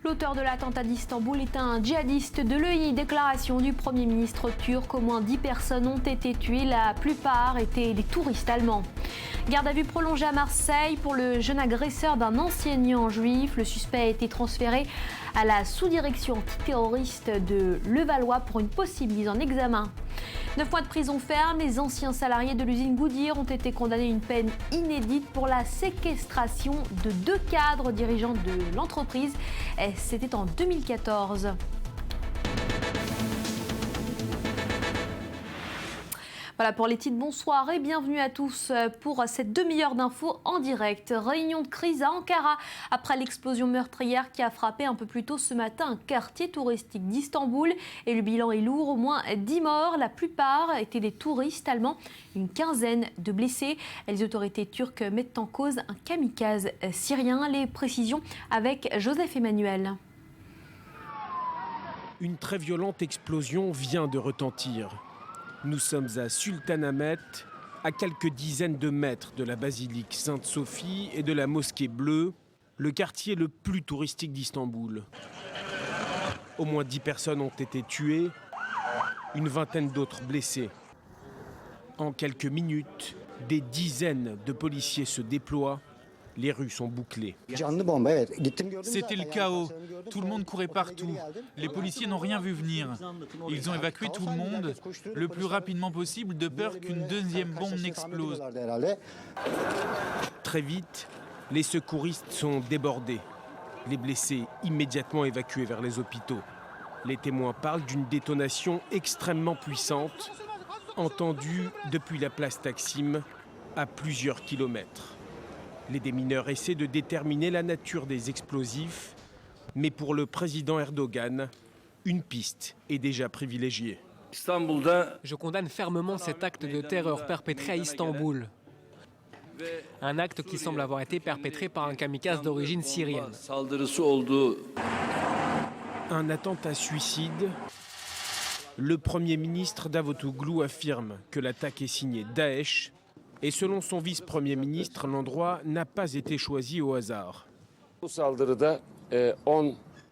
L'auteur de l'attentat d'Istanbul est un djihadiste de l'EI. Déclaration du Premier ministre turc. Au moins 10 personnes ont été tuées. La plupart étaient des touristes allemands. Garde à vue prolongée à Marseille pour le jeune agresseur d'un enseignant juif. Le suspect a été transféré à la sous-direction antiterroriste de Levallois pour une possible mise en examen. 9 mois de prison ferme, les anciens salariés de l'usine Goodyear ont été condamnés à une peine inédite pour la séquestration de 2 cadres dirigeants de l'entreprise. C'était en 2014. Voilà pour les titres, bonsoir et bienvenue à tous pour cette demi-heure d'infos en direct. Réunion de crise à Ankara après l'explosion meurtrière qui a frappé un peu plus tôt ce matin un quartier touristique d'Istanbul. Et le bilan est lourd, au moins 10 morts, la plupart étaient des touristes allemands, une quinzaine de blessés. Les autorités turques mettent en cause un kamikaze syrien. Les précisions avec Joseph Emmanuel. Une très violente explosion vient de retentir. Nous sommes à Sultanahmet, à quelques dizaines de mètres de la basilique Sainte-Sophie et de la mosquée Bleue, le quartier le plus touristique d'Istanbul. Au moins 10 personnes ont été tuées, une vingtaine d'autres blessées. En quelques minutes, des dizaines de policiers se déploient. Les rues sont bouclées. C'était le chaos. Tout le monde courait partout. Les policiers n'ont rien vu venir. Ils ont évacué tout le monde le plus rapidement possible de peur qu'une deuxième bombe n'explose. Très vite, les secouristes sont débordés. Les blessés immédiatement évacués vers les hôpitaux. Les témoins parlent d'une détonation extrêmement puissante, entendue depuis la place Taksim à plusieurs kilomètres. Les démineurs essaient de déterminer la nature des explosifs, mais pour le président Erdogan, une piste est déjà privilégiée. Je condamne fermement cet acte de terreur perpétré à Istanbul. Un acte qui semble avoir été perpétré par un kamikaze d'origine syrienne. Un attentat suicide. Le Premier ministre Davutoglu affirme que l'attaque est signée Daesh. Et selon son vice-premier ministre, l'endroit n'a pas été choisi au hasard.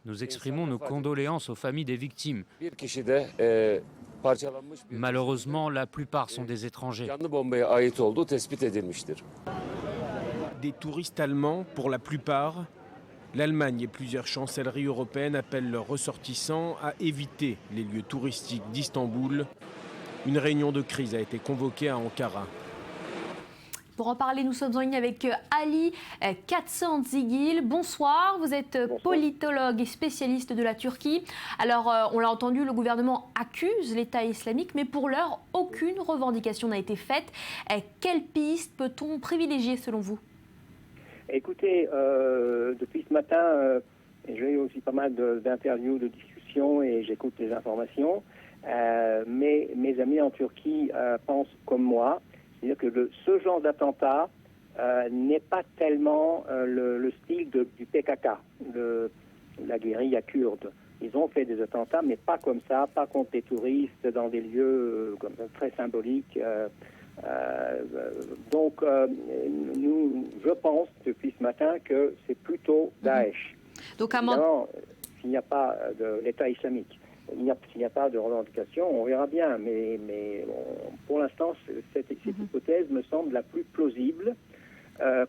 Nous exprimons nos condoléances aux familles des victimes. Malheureusement, la plupart sont des étrangers. Des touristes allemands, pour la plupart. L'Allemagne et plusieurs chancelleries européennes appellent leurs ressortissants à éviter les lieux touristiques d'Istanbul. Une réunion de crise a été convoquée à Ankara. Pour en parler, nous sommes en ligne avec Ali Katsantzigil. Bonsoir, vous êtes politologue et spécialiste de la Turquie. Alors, on l'a entendu, le gouvernement accuse l'État islamique, mais pour l'heure, aucune revendication n'a été faite. Quelle piste peut-on privilégier selon vous ? Écoutez, depuis ce matin, j'ai eu aussi pas mal d'interviews, de discussions et j'écoute les informations. Mais mes amis en Turquie pensent comme moi. C'est-à-dire que ce genre d'attentat n'est pas tellement le style du PKK, la guérilla kurde. Ils ont fait des attentats, mais pas comme ça, pas contre les touristes, dans des lieux comme ça, très symboliques. Donc, je pense depuis ce matin que c'est plutôt Daesh. Donc, évidemment, s'il n'y a pas de l'État islamique. S'il n'y a pas de revendication, on verra bien. Mais pour l'instant, cette hypothèse me semble la plus plausible.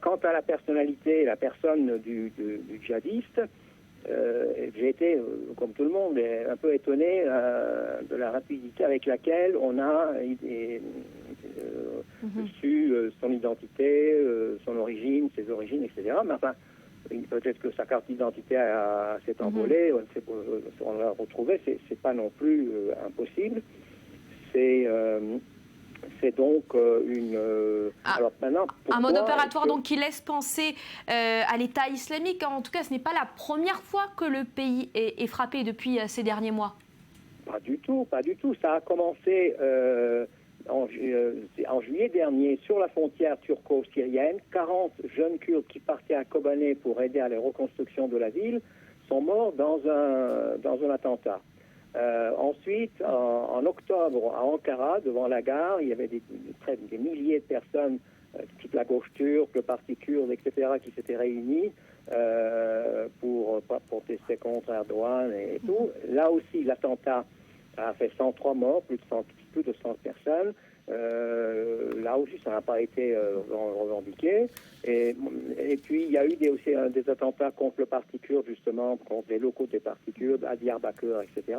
Quant à la personnalité, la personne du djihadiste, j'ai été, comme tout le monde, un peu étonné de la rapidité avec laquelle on a su son identité, son origine, ses origines, etc. Mais enfin, peut-être que sa carte d'identité s'est envolée, on l'a retrouvée, c'est pas non plus impossible. C'est donc une... alors maintenant, un mode opératoire donc qui laisse penser à l'État islamique. En tout cas, ce n'est pas la première fois que le pays est frappé depuis ces derniers mois. Pas du tout, pas du tout. Ça a commencé en juillet dernier sur la frontière turco-syrienne. 40 jeunes Kurdes qui partaient à Kobané pour aider à la reconstruction de la ville sont morts dans un attentat. Ensuite, en octobre, à Ankara, devant la gare, il y avait des milliers de personnes toute la gauche turque, le parti kurde, etc., qui s'étaient réunis pour protester contre Erdogan et tout. Là aussi, l'attentat a fait 103 morts, plus de 100 personnes. Là aussi, ça n'a pas été revendiqué. Et puis, il y a eu aussi des attentats contre le parti kurde, justement, contre les locaux des partis kurdes, à Diyarbakir, etc.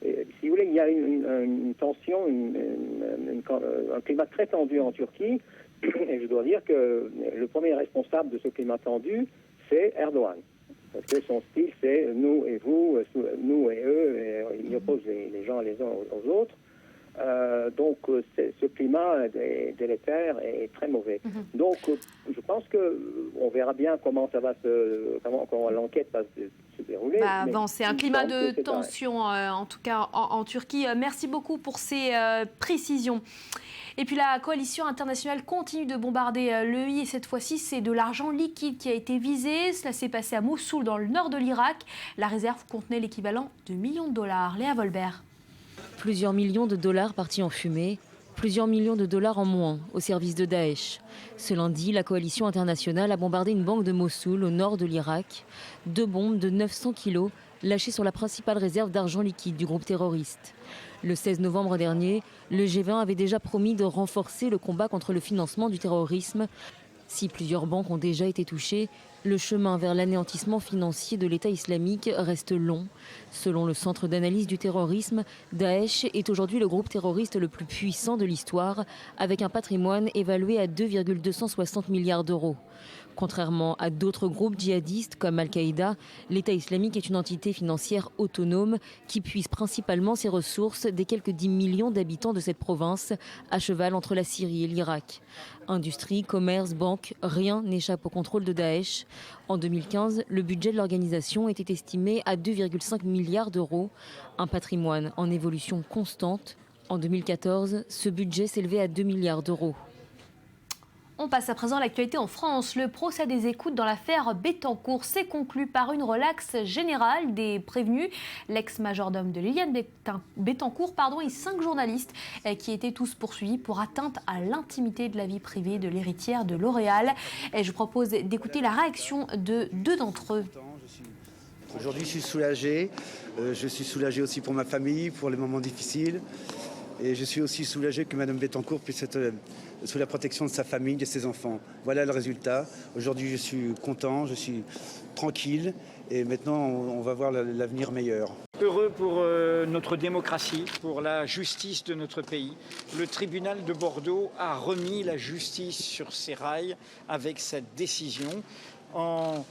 Et, si vous voulez, il y a une tension, un climat très tendu en Turquie. Et je dois dire que le premier responsable de ce climat tendu, c'est Erdogan. Parce que son style, c'est nous et vous, nous et eux, et il oppose les gens les uns aux autres. Donc ce climat délétère est très mauvais. Donc je pense qu'on verra bien comment l'enquête va se dérouler. C'est un climat de tension, en tout cas en Turquie. Merci beaucoup pour ces précisions. Et puis la coalition internationale continue de bombarder l'EI et cette fois-ci c'est de l'argent liquide qui a été visé. Cela s'est passé à Mossoul dans le nord de l'Irak. La réserve contenait l'équivalent de millions de dollars. Léa Volbert. Plusieurs millions de dollars partis en fumée, plusieurs millions de dollars en moins au service de Daesh. Ce lundi, la coalition internationale a bombardé une banque de Mossoul au nord de l'Irak. 2 bombes de 900 kilos lâchées sur la principale réserve d'argent liquide du groupe terroriste. Le 16 novembre dernier, le G20 avait déjà promis de renforcer le combat contre le financement du terrorisme. Si plusieurs banques ont déjà été touchées, le chemin vers l'anéantissement financier de l'État islamique reste long. Selon le Centre d'analyse du terrorisme, Daesh est aujourd'hui le groupe terroriste le plus puissant de l'histoire, avec un patrimoine évalué à 2,260 milliards d'euros. Contrairement à d'autres groupes djihadistes comme Al-Qaïda, l'État islamique est une entité financière autonome qui puise principalement ses ressources des quelques 10 millions d'habitants de cette province, à cheval entre la Syrie et l'Irak. Industrie, commerce, banque, rien n'échappe au contrôle de Daesh. En 2015, le budget de l'organisation était estimé à 2,5 milliards d'euros, un patrimoine en évolution constante. En 2014, ce budget s'élevait à 2 milliards d'euros. On passe à présent à l'actualité en France. Le procès des écoutes dans l'affaire Bettencourt s'est conclu par une relaxe générale des prévenus. L'ex-majordome de Liliane Bettencourt et 5 journalistes qui étaient tous poursuivis pour atteinte à l'intimité de la vie privée de l'héritière de L'Oréal. Et je propose d'écouter la réaction de 2 d'entre eux. Aujourd'hui, je suis soulagé. Je suis soulagé aussi pour ma famille, pour les moments difficiles. Et je suis aussi soulagé que Mme Bettencourt puisse être sous la protection de sa famille, de ses enfants. Voilà le résultat. Aujourd'hui, je suis content, je suis tranquille. Et maintenant, on va voir l'avenir meilleur. Heureux pour notre démocratie, pour la justice de notre pays. Le tribunal de Bordeaux a remis la justice sur ses rails avec cette décision en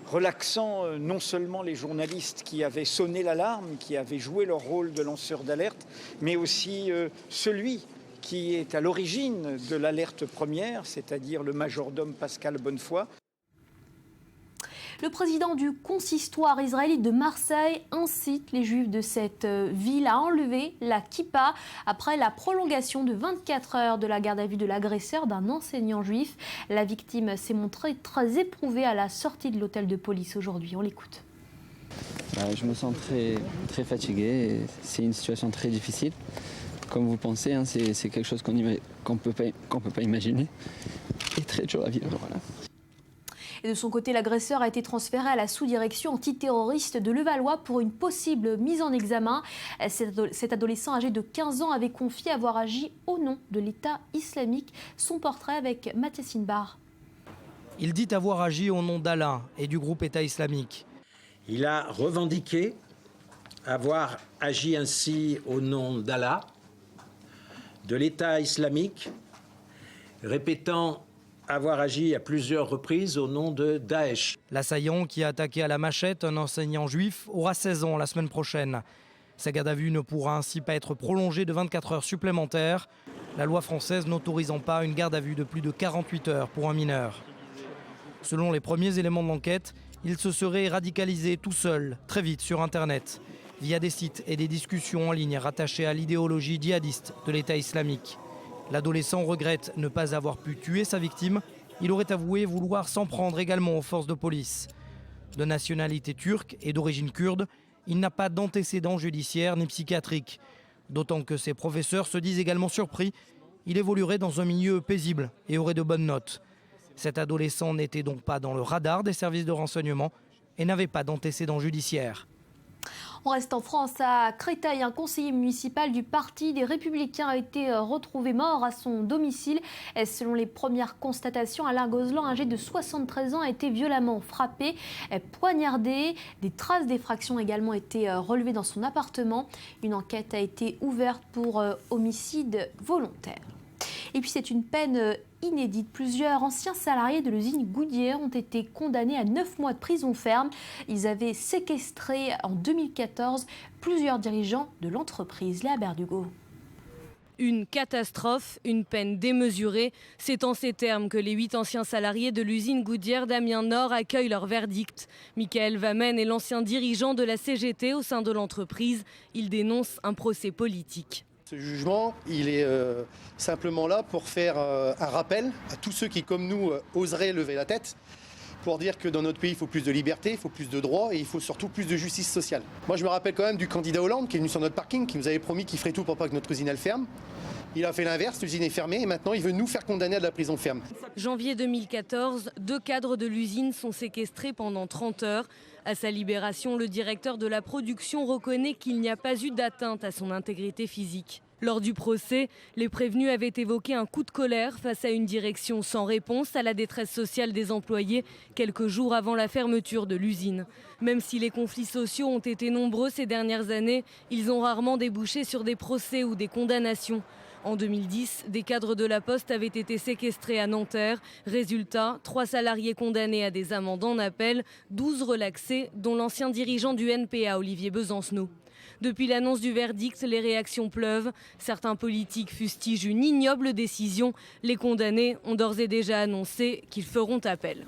relaxant non seulement les journalistes qui avaient sonné l'alarme, qui avaient joué leur rôle de lanceur d'alerte, mais aussi celui qui est à l'origine de l'alerte première, c'est-à-dire le majordome Pascal Bonnefoy. Le président du consistoire israélite de Marseille incite les juifs de cette ville à enlever la kippa après la prolongation de 24 heures de la garde à vue de l'agresseur d'un enseignant juif. La victime s'est montrée très éprouvée à la sortie de l'hôtel de police aujourd'hui. On l'écoute. Je me sens très fatigué. C'est une situation très difficile. Comme vous pensez, c'est quelque chose qu'on ne peut pas imaginer. Et très dur à vivre. Voilà. Et de son côté, l'agresseur a été transféré à la sous-direction antiterroriste de Levallois pour une possible mise en examen. Cet adolescent âgé de 15 ans avait confié avoir agi au nom de l'État islamique. Son portrait avec Mathias Inbar. Il dit avoir agi au nom d'Allah et du groupe État islamique. Il a revendiqué avoir agi ainsi au nom d'Allah, de l'État islamique, répétant avoir agi à plusieurs reprises au nom de Daesh. L'assaillant qui a attaqué à la machette un enseignant juif aura 16 ans la semaine prochaine. Sa garde à vue ne pourra ainsi pas être prolongée de 24 heures supplémentaires, la loi française n'autorisant pas une garde à vue de plus de 48 heures pour un mineur. Selon les premiers éléments de l'enquête, il se serait radicalisé tout seul, très vite sur Internet, via des sites et des discussions en ligne rattachés à l'idéologie djihadiste de l'État islamique. L'adolescent regrette ne pas avoir pu tuer sa victime. Il aurait avoué vouloir s'en prendre également aux forces de police. De nationalité turque et d'origine kurde, il n'a pas d'antécédents judiciaires ni psychiatriques. D'autant que ses professeurs se disent également surpris. Il évoluerait dans un milieu paisible et aurait de bonnes notes. Cet adolescent n'était donc pas dans le radar des services de renseignement et n'avait pas d'antécédents judiciaires. On reste en France. À Créteil, un conseiller municipal du Parti des Républicains a été retrouvé mort à son domicile. Et selon les premières constatations, Alain Gozlan, âgé de 73 ans, a été violemment frappé, poignardé. Des traces d'effraction ont également été relevées dans son appartement. Une enquête a été ouverte pour homicide volontaire. Et puis c'est une peine inédite. Plusieurs anciens salariés de l'usine Goodyear ont été condamnés à 9 mois de prison ferme. Ils avaient séquestré en 2014 plusieurs dirigeants de l'entreprise. Léa Berdugo. Une catastrophe, une peine démesurée. C'est en ces termes que les 8 anciens salariés de l'usine Goodyear d'Amiens Nord accueillent leur verdict. Michael Vamen est l'ancien dirigeant de la CGT au sein de l'entreprise. Il dénonce un procès politique. Ce jugement, il est simplement là pour faire un rappel à tous ceux qui, comme nous, oseraient lever la tête, pour dire que dans notre pays, il faut plus de liberté, il faut plus de droits et il faut surtout plus de justice sociale. Moi, je me rappelle quand même du candidat Hollande qui est venu sur notre parking, qui nous avait promis qu'il ferait tout pour pas que notre usine elle ferme. Il a fait l'inverse, l'usine est fermée et maintenant il veut nous faire condamner à de la prison ferme. Janvier 2014, 2 cadres de l'usine sont séquestrés pendant 30 heures. À sa libération, le directeur de la production reconnaît qu'il n'y a pas eu d'atteinte à son intégrité physique. Lors du procès, les prévenus avaient évoqué un coup de colère face à une direction sans réponse à la détresse sociale des employés quelques jours avant la fermeture de l'usine. Même si les conflits sociaux ont été nombreux ces dernières années, ils ont rarement débouché sur des procès ou des condamnations. En 2010, des cadres de la Poste avaient été séquestrés à Nanterre. Résultat, 3 salariés condamnés à des amendes en appel, 12 relaxés, dont l'ancien dirigeant du NPA, Olivier Besancenot. Depuis l'annonce du verdict, les réactions pleuvent. Certains politiques fustigent une ignoble décision. Les condamnés ont d'ores et déjà annoncé qu'ils feront appel.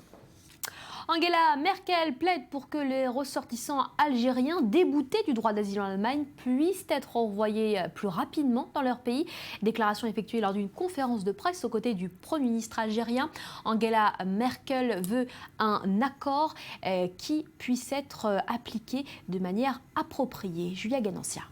Angela Merkel plaide pour que les ressortissants algériens déboutés du droit d'asile en Allemagne puissent être renvoyés plus rapidement dans leur pays. Déclaration effectuée lors d'une conférence de presse aux côtés du Premier ministre algérien. Angela Merkel veut un accord qui puisse être appliqué de manière appropriée. Julia Ganancia.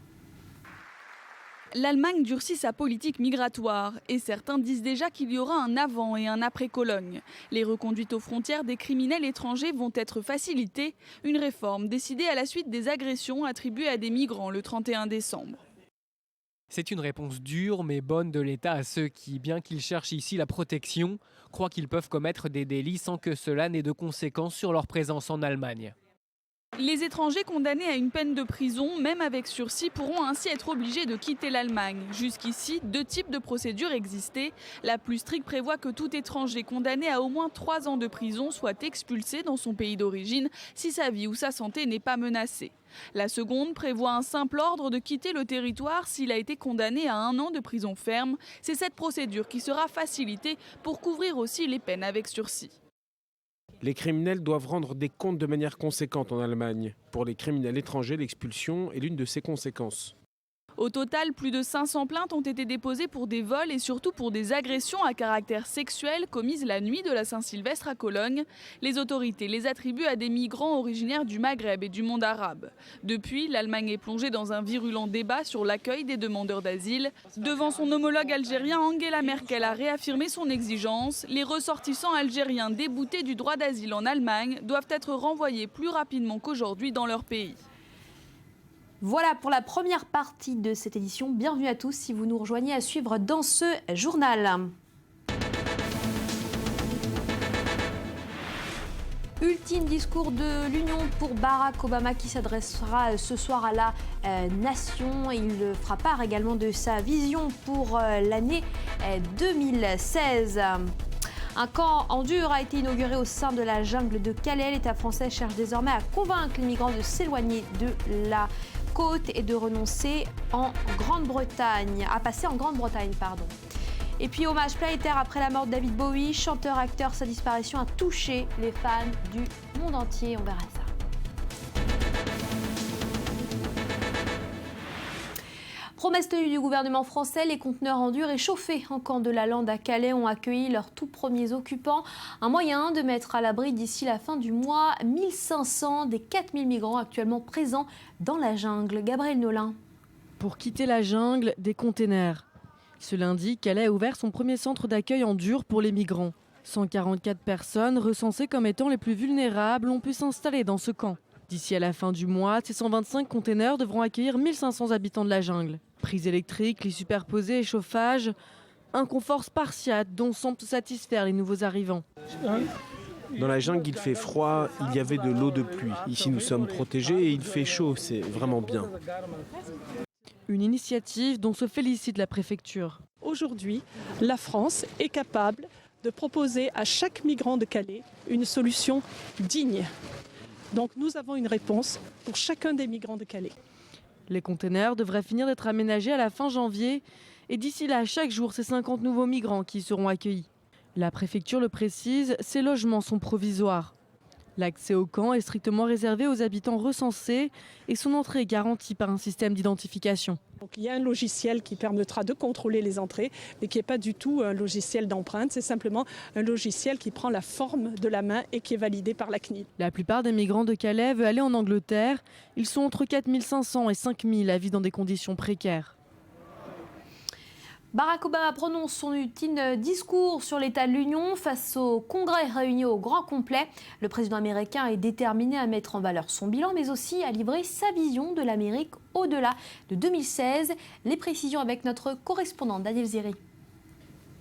L'Allemagne durcit sa politique migratoire et certains disent déjà qu'il y aura un avant et un après Cologne. Les reconduites aux frontières des criminels étrangers vont être facilitées, une réforme décidée à la suite des agressions attribuées à des migrants le 31 décembre. C'est une réponse dure mais bonne de l'État à ceux qui, bien qu'ils cherchent ici la protection, croient qu'ils peuvent commettre des délits sans que cela n'ait de conséquences sur leur présence en Allemagne. Les étrangers condamnés à une peine de prison, même avec sursis, pourront ainsi être obligés de quitter l'Allemagne. Jusqu'ici, 2 types de procédures existaient. La plus stricte prévoit que tout étranger condamné à au moins 3 ans de prison soit expulsé dans son pays d'origine si sa vie ou sa santé n'est pas menacée. La seconde prévoit un simple ordre de quitter le territoire s'il a été condamné à 1 an de prison ferme. C'est cette procédure qui sera facilitée pour couvrir aussi les peines avec sursis. Les criminels doivent rendre des comptes de manière conséquente en Allemagne. Pour les criminels étrangers, l'expulsion est l'une de ses conséquences. Au total, plus de 500 plaintes ont été déposées pour des vols et surtout pour des agressions à caractère sexuel commises la nuit de la Saint-Sylvestre à Cologne. Les autorités les attribuent à des migrants originaires du Maghreb et du monde arabe. Depuis, l'Allemagne est plongée dans un virulent débat sur l'accueil des demandeurs d'asile. Devant son homologue algérien, Angela Merkel a réaffirmé son exigence. Les ressortissants algériens déboutés du droit d'asile en Allemagne doivent être renvoyés plus rapidement qu'aujourd'hui dans leur pays. Voilà pour la première partie de cette édition. Bienvenue à tous si vous nous rejoignez à suivre dans ce journal. Ultime discours de l'Union pour Barack Obama qui s'adressera ce soir à la nation. Il fera part également de sa vision pour l'année 2016. Un camp en dur a été inauguré au sein de la jungle de Calais. L'État français cherche désormais à convaincre les migrants de s'éloigner de la côte et de renoncer à passer en Grande-Bretagne. Et puis hommage planétaire après la mort de David Bowie, chanteur-acteur, sa disparition a touché les fans du monde entier. On verra ça. Promesse tenue du gouvernement français, les conteneurs en dur échauffés en camp de la Lande à Calais ont accueilli leurs tout premiers occupants. Un moyen de mettre à l'abri d'ici la fin du mois 1500 des 4000 migrants actuellement présents dans la jungle. Gabriel Nolin. Pour quitter la jungle, des containers. Ce lundi, Calais a ouvert son premier centre d'accueil en dur pour les migrants. 144 personnes recensées comme étant les plus vulnérables ont pu s'installer dans ce camp. D'ici à la fin du mois, ces 125 containers devront accueillir 1500 habitants de la jungle. Prises électriques, lits superposés et chauffage, un confort spartiate dont semblent se satisfaire les nouveaux arrivants. Dans la jungle, il fait froid, il y avait de l'eau de pluie. Ici, nous sommes protégés et il fait chaud, c'est vraiment bien. Une initiative dont se félicite la préfecture. Aujourd'hui, la France est capable de proposer à chaque migrant de Calais une solution digne. Donc nous avons une réponse pour chacun des migrants de Calais. Les containers devraient finir d'être aménagés à la fin janvier et d'ici là, chaque jour, c'est 50 nouveaux migrants qui seront accueillis. La préfecture le précise, ces logements sont provisoires. L'accès au camp est strictement réservé aux habitants recensés et son entrée est garantie par un système d'identification. Donc, il y a un logiciel qui permettra de contrôler les entrées, mais qui n'est pas du tout un logiciel d'empreinte, c'est simplement un logiciel qui prend la forme de la main et qui est validé par la CNIL. La plupart des migrants de Calais veulent aller en Angleterre. Ils sont entre 4500 et 5000 à vivre dans des conditions précaires. Barack Obama prononce son ultime discours sur l'état de l'Union face au Congrès réuni au grand complet. Le président américain est déterminé à mettre en valeur son bilan, mais aussi à livrer sa vision de l'Amérique au-delà de 2016. Les précisions avec notre correspondante Daniel Zeri.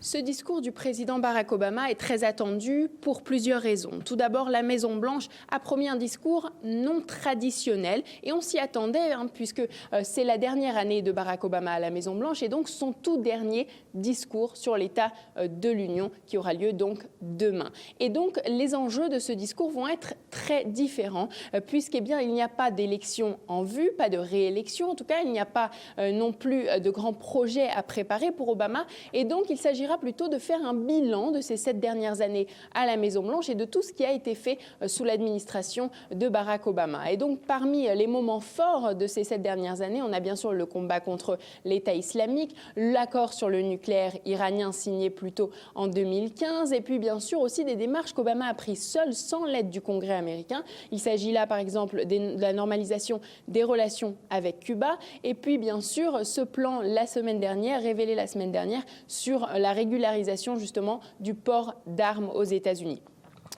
Ce discours du président Barack Obama est très attendu pour plusieurs raisons. Tout d'abord, la Maison-Blanche a promis un discours non traditionnel et on s'y attendait puisque c'est la dernière année de Barack Obama à la Maison-Blanche et donc son tout dernier discours sur l'état de l'Union qui aura lieu donc demain. Et donc les enjeux de ce discours vont être très différents puisqu'il n'y a pas d'élection en vue, pas de réélection en tout cas, il n'y a pas non plus de grands projets à préparer pour Obama et donc il s'agira plutôt de faire un bilan de ces 7 dernières années à la Maison-Blanche et de tout ce qui a été fait sous l'administration de Barack Obama. Et donc, parmi les moments forts de ces 7 dernières années, on a bien sûr le combat contre l'État islamique, l'accord sur le nucléaire iranien signé plus tôt en 2015 et puis bien sûr aussi des démarches qu'Obama a prises seul sans l'aide du Congrès américain. Il s'agit là, par exemple, de la normalisation des relations avec Cuba et puis bien sûr ce plan révélé la semaine dernière sur la régularisation justement du port d'armes aux États-Unis.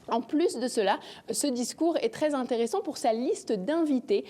En plus de cela, ce discours est très intéressant pour sa liste d'invités,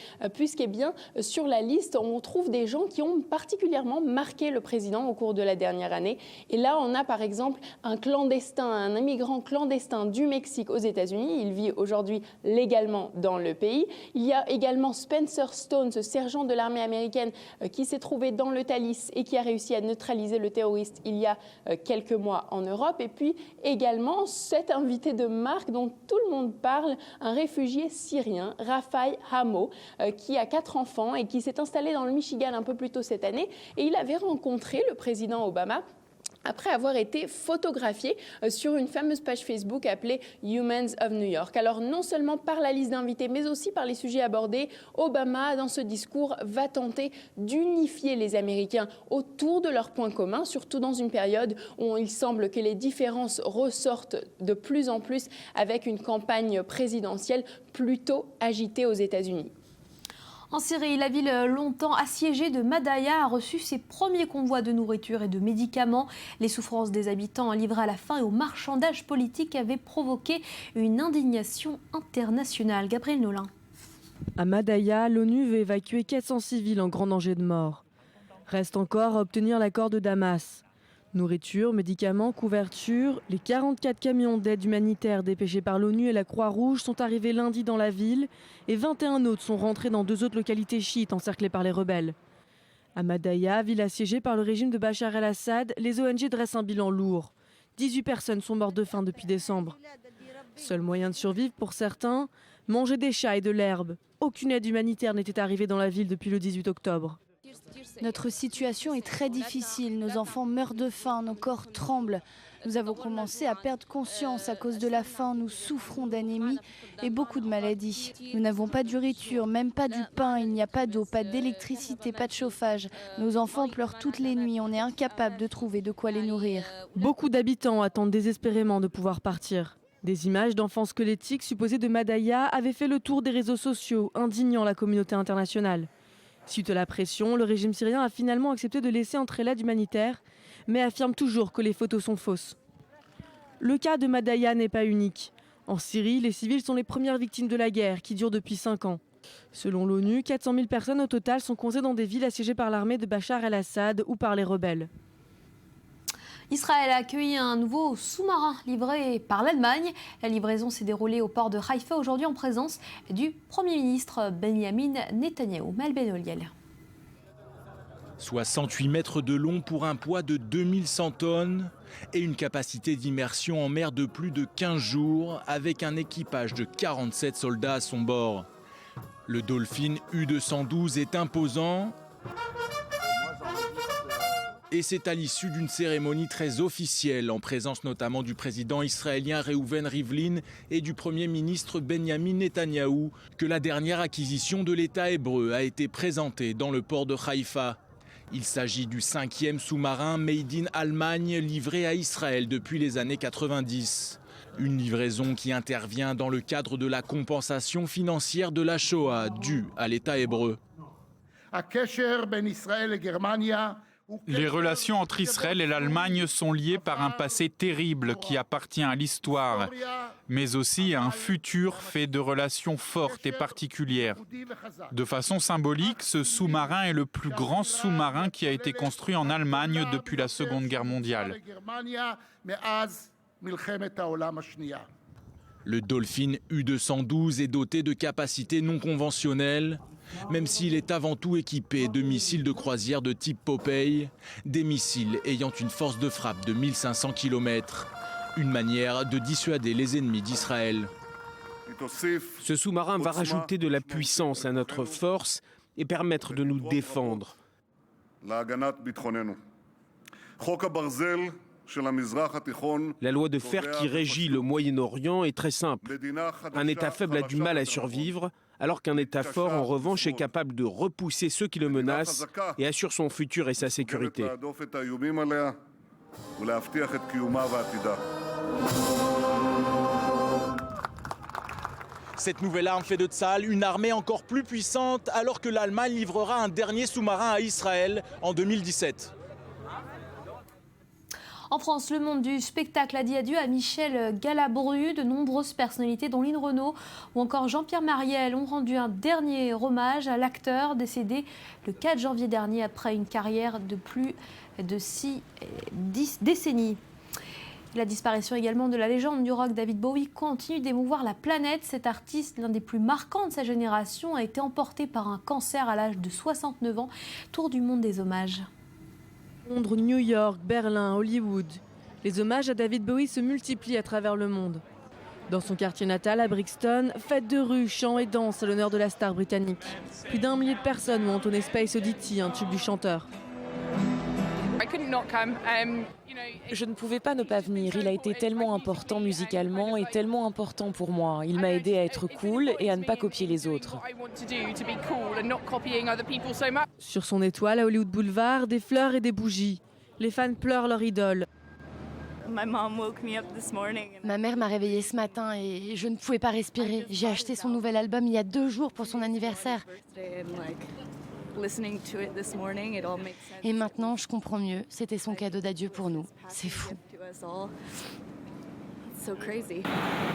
sur la liste, on trouve des gens qui ont particulièrement marqué le président au cours de la dernière année. Et là, on a par exemple un immigrant clandestin du Mexique aux États-Unis. Il vit aujourd'hui légalement dans le pays. Il y a également Spencer Stone, ce sergent de l'armée américaine qui s'est trouvé dans le Thalys et qui a réussi à neutraliser le terroriste il y a quelques mois en Europe. Et puis également cet invité de marque dont tout le monde parle, un réfugié syrien, Rafai Hamo, qui a 4 enfants et qui s'est installé dans le Michigan un peu plus tôt cette année. Et il avait rencontré le président Obama après avoir été photographié sur une fameuse page Facebook appelée Humans of New York. Alors non seulement par la liste d'invités, mais aussi par les sujets abordés, Obama, dans ce discours, va tenter d'unifier les Américains autour de leurs points communs, surtout dans une période où il semble que les différences ressortent de plus en plus avec une campagne présidentielle plutôt agitée aux États-Unis. En Syrie, la ville longtemps assiégée de Madaya a reçu ses premiers convois de nourriture et de médicaments. Les souffrances des habitants livrées à la faim et au marchandage politique avaient provoqué une indignation internationale. Gabriel Nolin. À Madaya, l'ONU veut évacuer 400 civils en grand danger de mort. Reste encore à obtenir l'accord de Damas. Nourriture, médicaments, couverture, les 44 camions d'aide humanitaire dépêchés par l'ONU et la Croix-Rouge sont arrivés lundi dans la ville et 21 autres sont rentrés dans 2 autres localités chiites encerclées par les rebelles. À Madaya, ville assiégée par le régime de Bachar el-Assad, les ONG dressent un bilan lourd. 18 personnes sont mortes de faim depuis décembre. Seul moyen de survivre pour certains, manger des chats et de l'herbe. Aucune aide humanitaire n'était arrivée dans la ville depuis le 18 octobre. Notre situation est très difficile, nos enfants meurent de faim, nos corps tremblent. Nous avons commencé à perdre conscience à cause de la faim, nous souffrons d'anémie et beaucoup de maladies. Nous n'avons pas de nourriture, même pas du pain, il n'y a pas d'eau, pas d'électricité, pas de chauffage. Nos enfants pleurent toutes les nuits, on est incapable de trouver de quoi les nourrir. Beaucoup d'habitants attendent désespérément de pouvoir partir. Des images d'enfants squelettiques supposés de Madaya avaient fait le tour des réseaux sociaux, indignant la communauté internationale. Suite à la pression, le régime syrien a finalement accepté de laisser entrer l'aide humanitaire, mais affirme toujours que les photos sont fausses. Le cas de Madaya n'est pas unique. En Syrie, les civils sont les premières victimes de la guerre qui dure depuis 5 ans. Selon l'ONU, 400 000 personnes au total sont coincées dans des villes assiégées par l'armée de Bachar el-Assad ou par les rebelles. Israël a accueilli un nouveau sous-marin livré par l'Allemagne. La livraison s'est déroulée au port de Haïfa aujourd'hui en présence du Premier ministre Benjamin Netanyahou. Mel Benoliel. 68 mètres de long pour un poids de 2100 tonnes et une capacité d'immersion en mer de plus de 15 jours avec un équipage de 47 soldats à son bord. Le Dolphin U-212 est imposant et c'est à l'issue d'une cérémonie très officielle, en présence notamment du président israélien Reuven Rivlin et du Premier ministre Benjamin Netanyahou, que la dernière acquisition de l'État hébreu a été présentée dans le port de Haïfa. Il s'agit du 5e sous-marin Made in Allemagne livré à Israël depuis les années 90. Une livraison qui intervient dans le cadre de la compensation financière de la Shoah due à l'État hébreu. Les relations entre Israël et l'Allemagne sont liées par un passé terrible qui appartient à l'histoire, mais aussi à un futur fait de relations fortes et particulières. De façon symbolique, ce sous-marin est le plus grand sous-marin qui a été construit en Allemagne depuis la Seconde Guerre mondiale. Le Dolphin U-212 est doté de capacités non conventionnelles, même s'il est avant tout équipé de missiles de croisière de type Popeye, des missiles ayant une force de frappe de 1500 km, une manière de dissuader les ennemis d'Israël. Ce sous-marin va rajouter de la puissance à notre force et permettre de nous défendre. La loi de fer qui régit le Moyen-Orient est très simple. Un État faible a du mal à survivre, alors qu'un État fort, en revanche, est capable de repousser ceux qui le menacent et assure son futur et sa sécurité. Cette nouvelle arme fait de Tsahal une armée encore plus puissante, alors que l'Allemagne livrera un dernier sous-marin à Israël en 2017. En France, le monde du spectacle a dit adieu à Michel Galabru. De nombreuses personnalités, dont Lynn Renaud ou encore Jean-Pierre Mariel, ont rendu un dernier hommage à l'acteur décédé le 4 janvier dernier après une carrière de plus de 10 décennies. La disparition également de la légende du rock David Bowie continue d'émouvoir la planète. Cet artiste, l'un des plus marquants de sa génération, a été emporté par un cancer à l'âge de 69 ans. Tour du monde des hommages. Londres, New York, Berlin, Hollywood. Les hommages à David Bowie se multiplient à travers le monde. Dans son quartier natal, à Brixton, fêtes de rue, chants et danses à l'honneur de la star britannique. Plus d'1 millier de personnes ont entonné Space Oddity, un tube du chanteur. Je ne pouvais pas ne pas venir. Il a été tellement important musicalement et tellement important pour moi. Il m'a aidé à être cool et à ne pas copier les autres. Sur son étoile à Hollywood Boulevard, des fleurs et des bougies. Les fans pleurent leur idole. Ma mère m'a réveillée ce matin et je ne pouvais pas respirer. J'ai acheté son nouvel album il y a 2 jours pour son anniversaire. Et maintenant, je comprends mieux. C'était son cadeau d'adieu pour nous. C'est fou.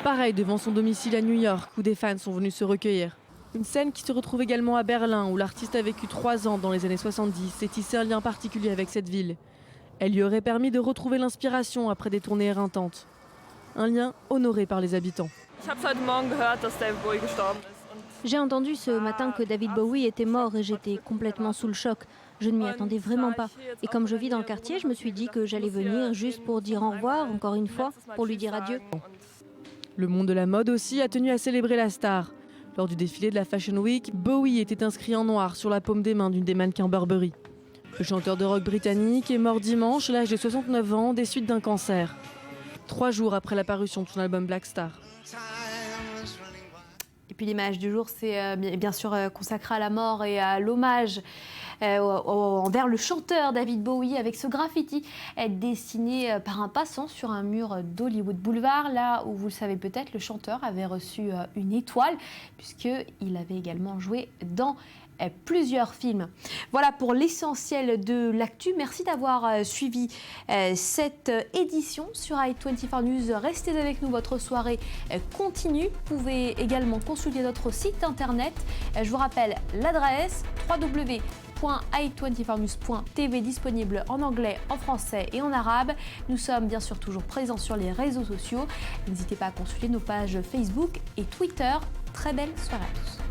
Pareil devant son domicile à New York, où des fans sont venus se recueillir. Une scène qui se retrouve également à Berlin, où l'artiste a vécu 3 ans dans les années 70 et tissé un lien particulier avec cette ville. Elle lui aurait permis de retrouver l'inspiration après des tournées éreintantes. Un lien honoré par les habitants. J'ai entendu ce matin que David Bowie était mort et j'étais complètement sous le choc. Je ne m'y attendais vraiment pas. Et comme je vis dans le quartier, je me suis dit que j'allais venir juste pour dire au revoir, encore une fois, pour lui dire adieu. Le monde de la mode aussi a tenu à célébrer la star. Lors du défilé de la Fashion Week, Bowie était inscrit en noir sur la paume des mains d'une des mannequins Burberry. Le chanteur de rock britannique est mort dimanche à l'âge de 69 ans des suites d'un cancer. 3 jours après la parution de son album Black Star. Et puis l'image du jour, c'est bien sûr consacré à la mort et à l'hommage envers le chanteur David Bowie avec ce graffiti dessiné par un passant sur un mur d'Hollywood Boulevard. Là où vous le savez peut-être, le chanteur avait reçu une étoile puisqu'il avait également joué dans plusieurs films. Voilà pour l'essentiel de l'actu. Merci d'avoir suivi cette édition sur i24 News. Restez avec nous, votre soirée continue. Vous pouvez également consulter notre site internet. Je vous rappelle l'adresse www.i24news.tv, disponible en anglais, en français et en arabe. Nous sommes bien sûr toujours présents sur les réseaux sociaux. N'hésitez pas à consulter nos pages Facebook et Twitter. Très belle soirée à tous.